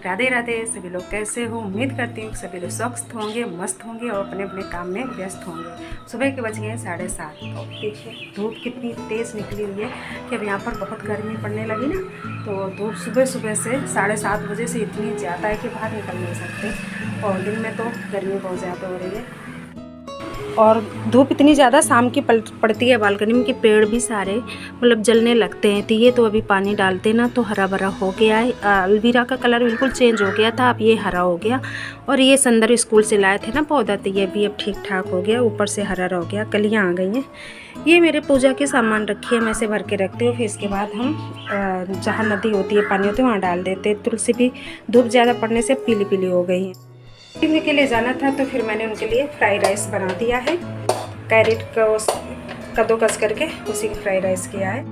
राधे राधे। सभी लोग कैसे हो? उम्मीद करती हूँ सभी लोग स्वस्थ होंगे, मस्त होंगे और अपने अपने काम में व्यस्त होंगे। सुबह के बज गए 7:30 और देखिए धूप कितनी तेज़ निकली हुई है कि अब यहाँ पर बहुत गर्मी पड़ने लगी ना, तो धूप सुबह सुबह से 7:30 बजे से इतनी ज़्यादा है कि बाहर निकल नहीं सकते और दिन में तो गर्मी बहुत ज़्यादा हो रही है और धूप इतनी ज़्यादा शाम की पड़ती है। बालकनी में कि पेड़ भी सारे मतलब जलने लगते हैं। तो ये तो अभी पानी डालते ना तो हरा भरा हो गया है। अलवीरा का कलर बिल्कुल चेंज हो गया था, अब ये हरा हो गया। और ये संदर स्कूल से लाए थे ना पौधा, तो ये भी अब ठीक ठाक हो गया, ऊपर से हरा हो गया, कलियाँ आ गई हैं। ये मेरे पूजा के सामान रखी है, मैं इसे भर के रखती हूँ। फिर इसके बाद हम जहाँ नदी होती है, पानी होती है, वहाँ डाल देते। तुलसी भी धूप ज़्यादा पड़ने से पीली पीली हो गई है। के लिए जाना था तो फिर मैंने उनके लिए फ्राइड राइस बना दिया है। कैरेट को कद्दूकस करके उसी की फ्राइड राइस किया है।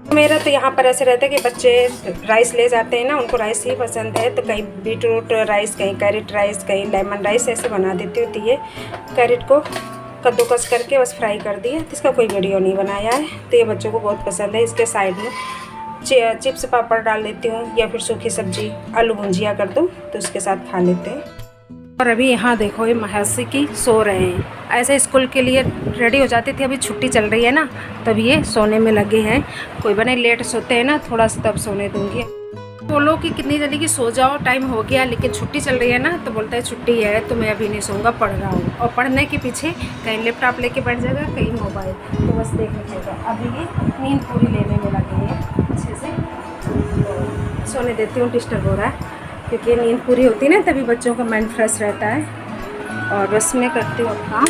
मेरा तो यहाँ पर ऐसे रहता है कि बच्चे राइस ले जाते हैं ना, उनको राइस ही पसंद है, तो कहीं बीटरूट राइस, कहीं कैरेट राइस, कहीं लेमन राइस, ऐसे बना देती हूँ। तो ये कैरेट को कद्दूकस करके बस फ्राई कर दिया, तो इसका कोई वीडियो नहीं बनाया है। तो ये बच्चों को बहुत पसंद है। इसके साइड में चिप्स पापड़ डाल देती हूँ या फिर सूखी सब्जी आलू भुंजिया कर दूँ तो उसके साथ खा लेते हैं। और अभी यहाँ देखो ये महर्षि की सो रहे हैं। ऐसे स्कूल के लिए रेडी हो जाती थी, अभी छुट्टी चल रही है ना, तब ये सोने में लगे हैं। कोई बने लेट सोते हैं ना थोड़ा सा, तब सोने दूंगी। बोलो कि कितनी जल्दी की सो जाओ, टाइम हो गया, लेकिन छुट्टी चल रही है ना, तो बोलता है छुट्टी है तो मैं अभी नहीं सोऊंगा, पढ़ रहा हूँ। और पढ़ने के पीछे कहीं लैपटॉप लेके बैठ जाएगा, कहीं मोबाइल, तो बस देख लीजिएगा। अभी ये नींद पूरी लेने में लगे हैं अच्छे से, तो सोने देती हूँ। डिस्टर्ब हो रहा है क्योंकि नींद पूरी होती है ना, तभी बच्चों का माइंड फ्रेश रहता है। और बस मैं करती हूँ काम।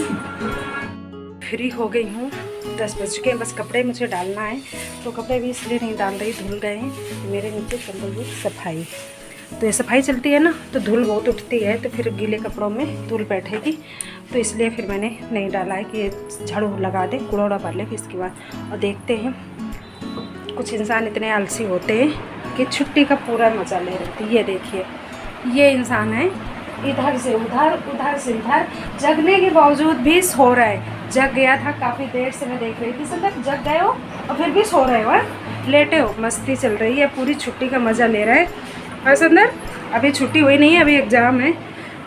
फ्री हो गई हूँ, 10 बज चुके हैं। बस कपड़े मुझे डालना है, तो कपड़े भी इसलिए नहीं डाल रही, धुल गए हैं। मेरे नीचे चल रही है सफाई, तो ये सफाई चलती है ना तो धूल बहुत उठती है, तो फिर गीले कपड़ों में धूल बैठेगी, तो इसलिए फिर मैंने नहीं डाला है कि ये झाड़ू लगा दे, कूड़ा भर ले। फिर इसके बाद और देखते हैं, कुछ इंसान इतने आलसी होते हैं कि छुट्टी का पूरा मज़ा ले रहे थे। ये देखिए ये इंसान है, इधर से उधर, उधर से इधर, जगने के बावजूद भी सो रहा है। जग गया था काफ़ी देर से, मैं देख रही थी सब जग गए हो और फिर भी सो रहे हो, लेटे हो। मस्ती चल रही है, पूरी छुट्टी का मज़ा ले रहा है। और सुंदर अभी छुट्टी हुई नहीं है, अभी एग्ज़ाम है,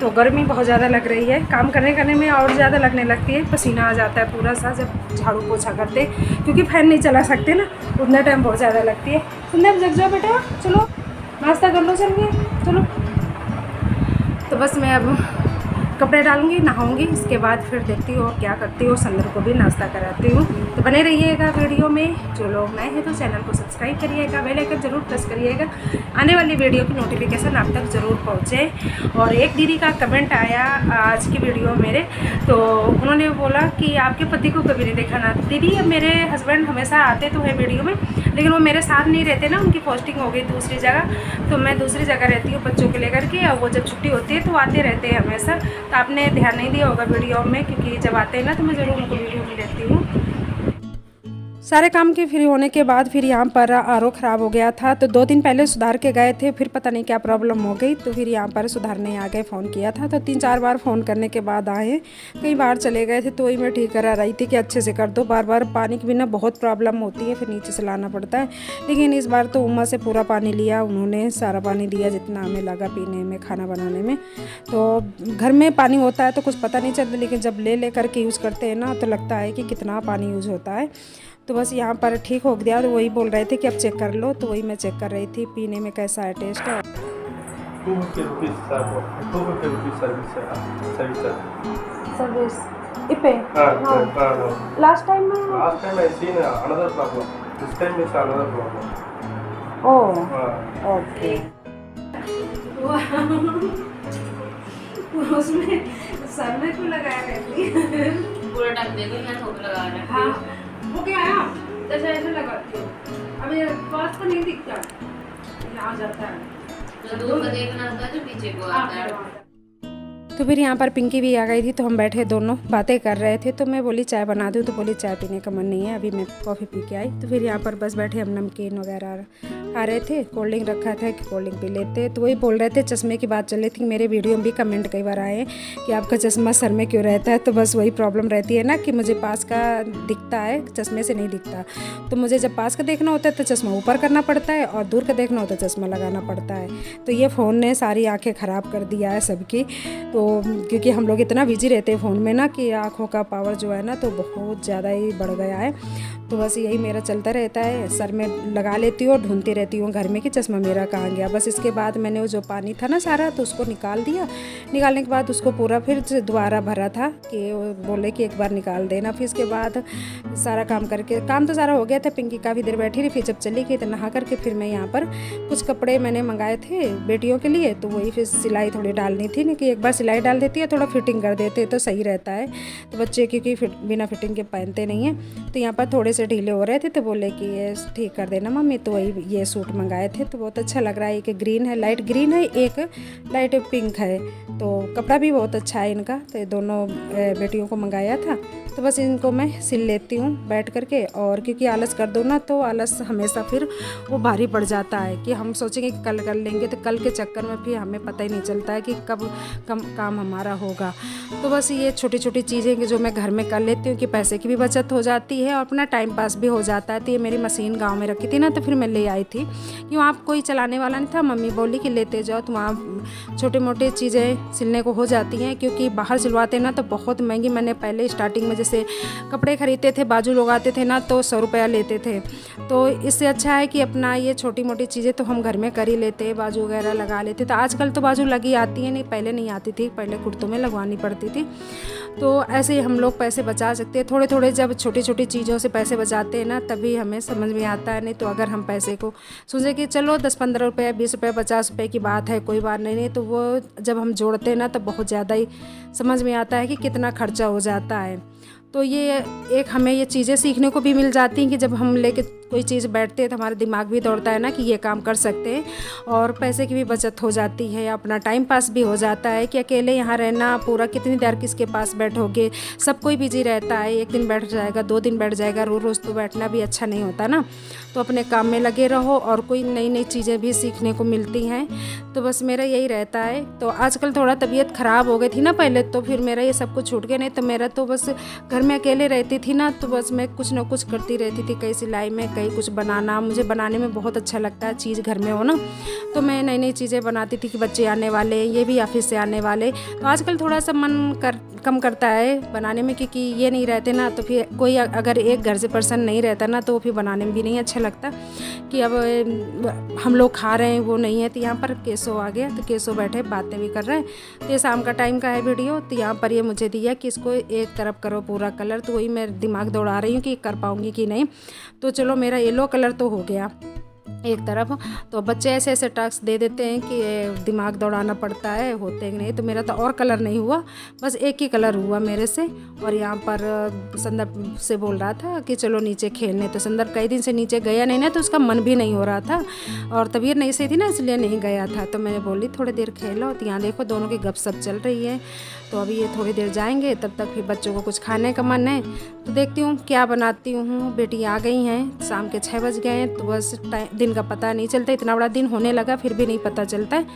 तो गर्मी बहुत ज़्यादा लग रही है। काम करने में और ज़्यादा लगने लगती है, पसीना आ जाता है पूरा सा जब झाड़ू पोछा करते, क्योंकि फैन नहीं चला सकते ना, उतना टाइम बहुत ज़्यादा लगती है। सुंदर जग जाओ बेटा, चलो नाश्ता कर लो, चलिए चलो। तो बस मैं अब कपड़े डालूंगी, नहाऊंगी, इसके बाद फिर देखती हूँ और क्या करती हूँ। संदर को भी नाश्ता कराती हूँ। तो बने रहिएगा वीडियो में। जो लोग नए हैं तो चैनल को सब्सक्राइब करिएगा, बेल आइकन ज़रूर प्रेस करिएगा, आने वाली वीडियो की नोटिफिकेशन आप तक ज़रूर पहुँचे। और एक दीदी का कमेंट आया आज की वीडियो मेरे, तो उन्होंने बोला कि आपके पति को कभी नहीं देखा ना। दीदी मेरे हस्बैंड हमेशा आते तो है वीडियो में, लेकिन वो मेरे साथ नहीं रहते ना, उनकी पोस्टिंग हो गई दूसरी जगह, तो मैं दूसरी जगह रहती हूँ बच्चों को लेकर के, और वो जब छुट्टी होती है तो आते रहते हैं हमेशा। तो आपने ध्यान नहीं दिया होगा वीडियो में, क्योंकि जब आते हैं ना तो मैं ज़रूर उनको वीडियो में लेती हूँ। सारे काम के फ्री होने के बाद फिर यहाँ पर आरओ ख़राब हो गया था, तो 2 दिन पहले सुधार के गए थे, फिर पता नहीं क्या प्रॉब्लम हो गई, तो फिर यहाँ पर सुधारने आ गए। फ़ोन किया था तो 3-4 बार फ़ोन करने के बाद आए। कई बार चले गए थे, तो वही मैं ठीक करा रही थी कि अच्छे से कर दो। बार बार पानी के बिना बहुत प्रॉब्लम होती है, फिर नीचे से लाना पड़ता है। लेकिन इस बार तो उमा से पूरा पानी लिया, उन्होंने सारा पानी दिया जितना हमें लगा पीने में, खाना बनाने में। तो घर में पानी होता है तो कुछ पता नहीं चलता, लेकिन जब ले करके यूज़ करते हैं ना तो लगता है कि कितना पानी यूज़ होता है। तो बस यहाँ पर ठीक हो गया, तो वही बोल रहे थे कि अब चेक कर लो, तो वही मैं चेक कर रही थी पीने में कैसा है टेस्ट है। 250 सर्विस इपे last time I seen another problem. This time is another problem. Okay. उसमें सर में क्यों लगाया रहती है? पूरा ढक देती मैं थोड़ा लगा रहा हूं। हाँ वो क्या है, जैसे ऐसे लगाती हूँ। अभी पास तो नहीं दिखता, यहाँ जाता है तो दूर का देखना होता है जो पीछे को आता है। तो फिर यहाँ पर पिंकी भी आ गई थी, तो हम बैठे दोनों बातें कर रहे थे। तो मैं बोली चाय बना दूँ, तो बोली चाय पीने का मन नहीं है, अभी मैं कॉफ़ी पी के आई। तो फिर यहाँ पर बस बैठे हम नमकीन वगैरह खा रहे थे, कोल्ड ड्रिंक रखा था कि कोल्ड ड्रिंक पी लेते। तो वही बोल रहे थे, चश्मे की बात चल रही थी। मेरे वीडियो में भी कमेंट कई बार आए कि आपका चश्मा सर में क्यों रहता है। तो बस वही प्रॉब्लम रहती है ना कि मुझे पास का दिखता है, चश्मे से नहीं दिखता। तो मुझे जब पास का देखना होता है तो चश्मा ऊपर करना पड़ता है, और दूर का देखना होता है चश्मा लगाना पड़ता है। तो ये फ़ोन ने सारी आंखें ख़राब कर दिया है सबकी। तो क्योंकि हम लोग इतना बिजी रहते हैं फ़ोन में ना कि आँखों का पावर जो है ना तो बहुत ज़्यादा ही बढ़ गया है। तो बस यही मेरा चलता रहता है, सर में लगा लेती हूँ और ढूंढती रहती हूँ घर में कि चश्मा मेरा कहाँ गया। बस इसके बाद मैंने वो जो पानी था ना सारा, तो उसको निकाल दिया। निकालने के बाद उसको पूरा फिर दोबारा भरा था कि बोले कि एक बार निकाल देना। फिर इसके बाद सारा काम करके, काम तो सारा हो गया था। पिंकी काफ़ी देर बैठी रही, फिर जब चली गई तो नहा करके फिर मैं यहाँ पर कुछ कपड़े मैंने मंगाए थे बेटियों के लिए, तो वही फिर सिलाई थोड़ी डालनी थी ना कि एक बार सिलाई डाल देती है, थोड़ा फिटिंग कर देते तो सही रहता है। तो बच्चे क्योंकि बिना फिटिंग के पहनते नहीं हैं, तो यहाँ पर थोड़े से ढीले हो रहे थे, तो बोले कि ये ठीक कर देना मम्मी। तो वही ये सूट मंगाए थे, तो बहुत अच्छा लग रहा है। एक ग्रीन है, लाइट ग्रीन है, एक लाइट पिंक है। तो कपड़ा भी बहुत अच्छा है इनका। तो ये दोनों बेटियों को मंगाया था। तो बस इनको मैं सिल लेती हूँ बैठ करके। और क्योंकि आलस कर दो ना तो आलस हमेशा फिर वो भारी पड़ जाता है कि हम सोचेंगे कि कल कर लेंगे, तो कल के चक्कर में फिर हमें पता ही नहीं चलता है कि कब काम हमारा होगा। तो बस ये छोटी छोटी चीज़ें कि जो मैं घर में कर लेती हूँ कि पैसे की भी बचत हो जाती है और अपना टाइम पास भी हो जाता है। तो ये मेरी मशीन गाँव में रखी थी ना, तो फिर मैं ले आई थी कि वहाँ कोई चलाने वाला नहीं था। मम्मी बोली कि लेते जाओ, तो वहाँ छोटे मोटे चीज़ें सिलने को हो जाती हैं, क्योंकि बाहर सिलवाते ना तो बहुत महंगी। मैंने पहले स्टार्टिंग में जैसे कपड़े खरीदते थे, बाजू लगाते थे ना, तो 100 रुपया लेते थे। तो इससे अच्छा है कि अपना ये छोटी मोटी चीज़ें तो हम घर में कर ही लेते, बाजू वगैरह लगा लेते। तो आजकल तो बाजू लगी आती है, नहीं पहले नहीं आती थी, पहले कुर्तों में लगवानी पड़ती थी। तो ऐसे ही हम लोग पैसे बचा सकते हैं। थोड़े थोड़े जब छोटी छोटी चीज़ों से पैसे बचाते हैं ना, तभी हमें समझ में आता है। नहीं तो अगर हम पैसे को सोचे कि चलो 10-15 रुपये, 20 रुपये, 50 रुपये की बात है, कोई बात नहीं, तो वो जब हम जोड़ते हैं ना तो बहुत ज़्यादा ही समझ में आता है कि कितना खर्चा हो जाता है। तो ये एक हमें ये चीज़ें सीखने को भी मिल जाती हैं कि जब हम लेके कोई चीज़ बैठते हैं तो हमारा दिमाग भी दौड़ता है ना कि ये काम कर सकते हैं, और पैसे की भी बचत हो जाती है, अपना टाइम पास भी हो जाता है। कि अकेले यहाँ रहना पूरा कितनी देर किसके पास बैठोगे, सब कोई बिजी रहता है। एक दिन बैठ जाएगा, 2 दिन बैठ जाएगा, रोज़ रोज़ तो बैठना भी अच्छा नहीं होता ना। तो अपने काम में लगे रहो और कोई नई नई चीज़ें भी सीखने को मिलती हैं। तो बस मेरा यही रहता है। तो आजकल थोड़ा तबीयत ख़राब हो गई थी ना पहले, तो फिर मेरा ये सब कुछ छूट गया। नहीं तो मेरा तो बस घर में अकेले रहती थी ना, तो बस मैं कुछ ना कुछ करती रहती थी, कहीं सिलाई में, कहीं कुछ बनाना। मुझे बनाने में बहुत अच्छा लगता है, चीज़ घर में हो ना, तो मैं नई नई चीज़ें बनाती थी कि बच्चे आने वाले, ये भी ऑफिस से आने वाले। तो आजकल थोड़ा सा कम करता है बनाने में, क्योंकि ये नहीं रहते ना, तो फिर कोई अगर एक घर से पर्सन नहीं रहता ना, तो फिर बनाने में भी नहीं अच्छा लगता कि अब हम लोग खा रहे हैं वो नहीं है। तो यहाँ पर केसो आ गया, तो केसो बैठे बातें भी कर रहे हैं। तो ये शाम का टाइम का है वीडियो। तो यहाँ पर ये मुझे दिया कि इसको एक तरफ करो पूरा कलर, तो वही मैं दिमाग दौड़ा रही हूँ कि कर पाऊँगी कि नहीं। तो चलो मेरा येलो कलर तो हो गया एक तरफ। तो बच्चे ऐसे ऐसे टास्क दे देते हैं कि दिमाग दौड़ाना पड़ता है, होते नहीं। तो मेरा तो और कलर नहीं हुआ, बस एक ही कलर हुआ मेरे से। और यहाँ पर संदर्भ से बोल रहा था कि चलो नीचे खेलने। तो संदर्भ कई दिन से नीचे गया नहीं ना, तो उसका मन भी नहीं हो रहा था और तबीयत नहीं सही थी ना, इसलिए नहीं गया था। तो मैंने बोली थोड़ी देर खेलो। तो यहाँ देखो दोनों की गपशप चल रही है। तो अभी ये थोड़ी देर जाएंगे, तब तक फिर बच्चों को कुछ खाने का मन है, तो देखती हूँ क्या बनाती हूँ। बेटी आ गई हैं, शाम के 6 बज गए हैं। तो बस दिन का पता नहीं चलता, इतना बड़ा दिन होने लगा फिर भी नहीं पता चलता है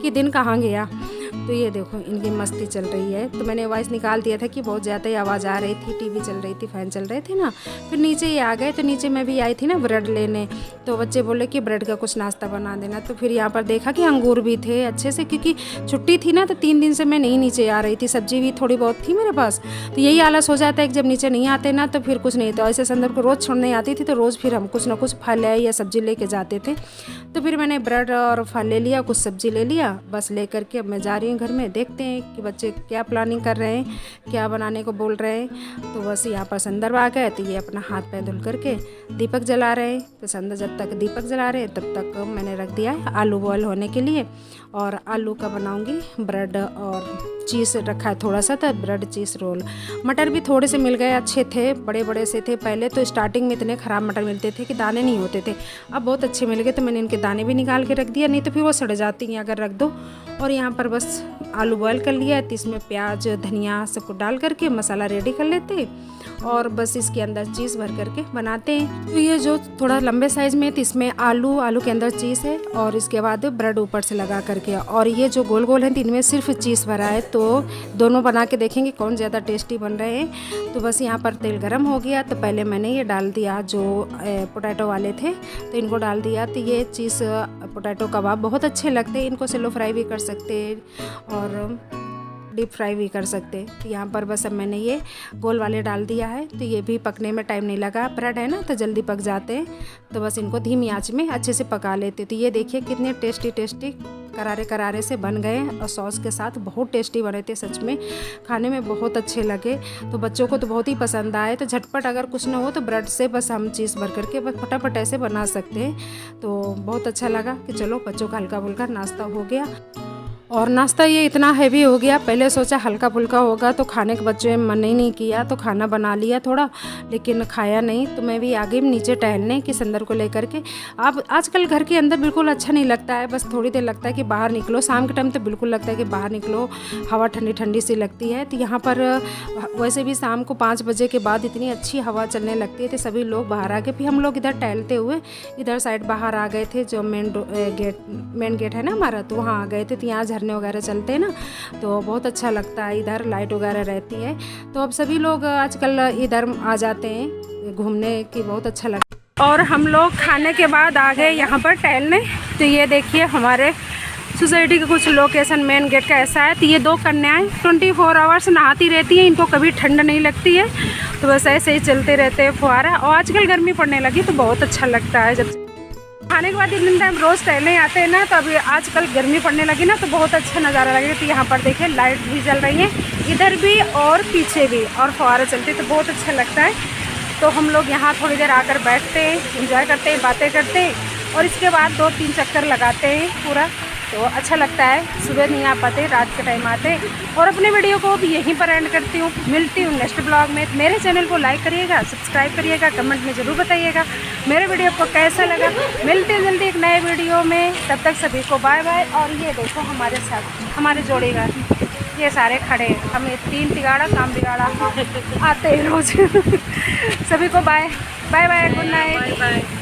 कि दिन कहाँ गया। तो ये देखो इनकी मस्ती चल रही है। तो मैंने वॉइस निकाल दिया था कि बहुत ज़्यादा ही आवाज़ आ रही थी, टीवी चल रही थी, फ़ैन चल रहे थे ना। फिर नीचे ये आ गए, तो नीचे मैं भी आई थी ना ब्रेड लेने। तो बच्चे बोले कि ब्रेड का कुछ नाश्ता बना देना। तो फिर यहाँ पर देखा कि अंगूर भी थे अच्छे से, क्योंकि छुट्टी थी ना, तो 3 दिन से मैं नहीं नीचे आ रही थी। सब्जी भी थोड़ी बहुत थी मेरे पास। तो यही आलस हो जाता है कि जब नीचे नहीं आते ना, तो फिर कुछ नहीं। तो ऐसे संदर्भ को रोज़ छोड़ने आती थी, तो रोज़ फिर हम कुछ ना कुछ फल या सब्जी लेके जाते थे। तो फिर मैंने ब्रेड और फल ले लिया, कुछ सब्जी ले लिया, बस ले करके अब मैं जा रही हूँ घर में। देखते हैं कि बच्चे क्या प्लानिंग कर रहे हैं, क्या बनाने को बोल रहे हैं। तो बस यहाँ पर संदर्भ आ गए, तो ये अपना हाथ पैर धुल करके दीपक जला रहे हैं। तो संदर्भ जब तक दीपक जला रहे हैं, तब तक मैंने रख दिया है आलू बॉयल होने के लिए। और आलू का बनाऊंगी ब्रेड, और चीज़ रखा है थोड़ा सा, तो ब्रेड चीज़ रोल। मटर भी थोड़े से मिल गए, अच्छे थे, बड़े बड़े से थे। पहले तो स्टार्टिंग में इतने ख़राब मटर मिलते थे कि दाने नहीं होते थे, अब बहुत अच्छे मिल गए। तो मैंने इनके दाने भी निकाल के रख दिया, नहीं तो फिर वो सड़ जाती हैं अगर रख दो। और यहाँ पर बस आलू बॉयल कर लिया है, तो इसमें प्याज धनिया सबको डाल करके मसाला रेडी कर लेते हैं और बस इसके अंदर चीज़ भर करके बनाते हैं। तो ये जो थोड़ा लंबे साइज़ में है तो इसमें आलू के अंदर चीज़ है और इसके बाद ब्रेड ऊपर से लगा करके, और ये जो गोल गोल हैं तो इनमें सिर्फ चीज़ भरा है। तो दोनों बना के देखेंगे कौन ज़्यादा टेस्टी बन रहे हैं। तो बस यहाँ पर तेल गरम हो गया तो पहले मैंने ये डाल दिया जो पोटैटो वाले थे, तो इनको डाल दिया। तो ये चीज़ पोटैटो कबाब बहुत अच्छे लगते हैं, इनको सेलो फ्राई भी कर सकते हैं और डीप फ्राई भी कर सकते। तो यहाँ पर बस अब मैंने ये गोल वाले डाल दिया है, तो ये भी पकने में टाइम नहीं लगा, ब्रेड है ना तो जल्दी पक जाते हैं। तो बस इनको धीमी आंच में अच्छे से पका लेते। तो ये देखिए कितने टेस्टी करारे से बन गए और सॉस के साथ बहुत टेस्टी बने थे, सच में खाने में बहुत अच्छे लगे। तो बच्चों को तो बहुत ही पसंद आए। तो झटपट अगर कुछ ना हो तो ब्रेड से बस हम चीज़ भर करके बस फटाफट ऐसे बना सकते हैं। तो बहुत अच्छा लगा कि चलो बच्चों का हल्का फुल्का नाश्ता हो गया। और नाश्ता ये इतना हैवी हो गया, पहले सोचा हल्का फुल्का होगा तो खाने के बच्चों में मन ही नहीं किया, तो खाना बना लिया थोड़ा, लेकिन खाया नहीं। तो मैं भी आ गई नीचे टहलने कि संदर को लेकर के। अब आजकल घर के अंदर बिल्कुल अच्छा नहीं लगता है, बस थोड़ी देर लगता है कि बाहर निकलो। शाम के टाइम तो बिल्कुल लगता है कि बाहर निकलो, हवा ठंडी ठंडी सी लगती है। तो यहाँ पर वैसे भी शाम को 5 बजे के बाद इतनी अच्छी हवा चलने लगती है, तो सभी लोग बाहर आ गए। फिर हम लोग इधर टहलते हुए इधर साइड बाहर आ गए थे, जो मेन गेट है ना हमारा, तो वहाँ आ गए थे। तो यहाँ झरने वगैरह चलते हैं ना, तो बहुत अच्छा लगता है, इधर लाइट वगैरह रहती है। तो अब सभी लोग आजकल इधर आ जाते हैं घूमने की, बहुत अच्छा लगता है। और हम लोग खाने के बाद आ गए यहाँ पर टहलने। तो ये देखिए हमारे सोसाइटी का कुछ लोकेशन मेन गेट का ऐसा है। तो ये 2 कन्याएं 24 आवर्स नहाती रहती हैं, इनको कभी ठंड नहीं लगती है। तो बस ऐसे ही चलते रहते हैं फुहारा। और आजकल गर्मी पड़ने लगी तो बहुत अच्छा लगता है। जब खाने के बाद इतने टाइम रोज़ टहलने आते हैं ना, तो अभी आजकल गर्मी पड़ने लगी ना, तो बहुत अच्छा नज़ारा लगेगा। तो यहाँ पर देखिए लाइट भी जल रही है, इधर भी और पीछे भी, और फुहारे चलते, तो बहुत अच्छा लगता है। तो हम लोग यहाँ थोड़ी देर आकर बैठते हैं, इंजॉय करते हैं, बातें करते हैं और इसके बाद 2-3 चक्कर लगाते हैं पूरा। तो अच्छा लगता है। सुबह नहीं आ पाते, रात के टाइम आते। और अपने वीडियो को भी यहीं पर एंड करती हूँ। मिलती हूँ नेक्स्ट ब्लॉग में। मेरे चैनल को लाइक करिएगा, सब्सक्राइब करिएगा, कमेंट में ज़रूर बताइएगा मेरे वीडियो को कैसा लगा। मिलते हैं जल्दी एक नए वीडियो में, तब तक सभी को बाय बाय। और ये देखो हमारे साथ हमारे जोड़ेगा, ये सारे खड़े, हमें 3 तिगाड़ा काम बिगाड़ा आते हैं रोज। सभी को bye bye bye, good night.